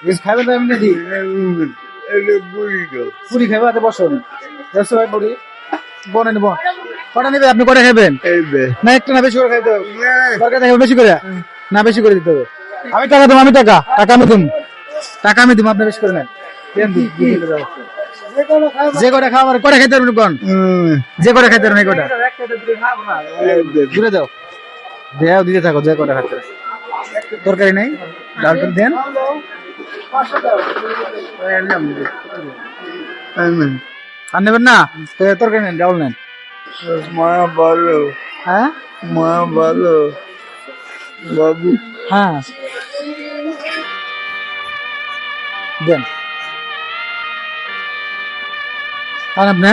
কিছু খাবেন তো এমনি দিই পুরি খাবে হাতে বসুন দেড়শো ভাই পুরি বনেন বন কটা নেবে আপনি কটা খাবেন না একটু না বেশি করে খাইতে হবে দরকার থাকবে বেশি করে না বেশি করে দিতে হবে আমি টাকা দেবো আমি টাকা টাকা আমি দিন টাকা আমি দিব আপনি বেশি করে নেন দেন দিন, দিয়ে দিলে যাও। যে কটা খাবার কটা খাইতে পারবেন কোন যে কটা খাইতে পারবেন এই কটা দূরে যাও দেও দিতে থাকো যে কটা খাইতে তরকারি নেই ডাল টাল দেন আর নেবেন না তো তরকারি নেন ডাল নেন মা ভালো হ্যাঁ মা ভালো বাবু হ্যাঁ দেন আর আপনি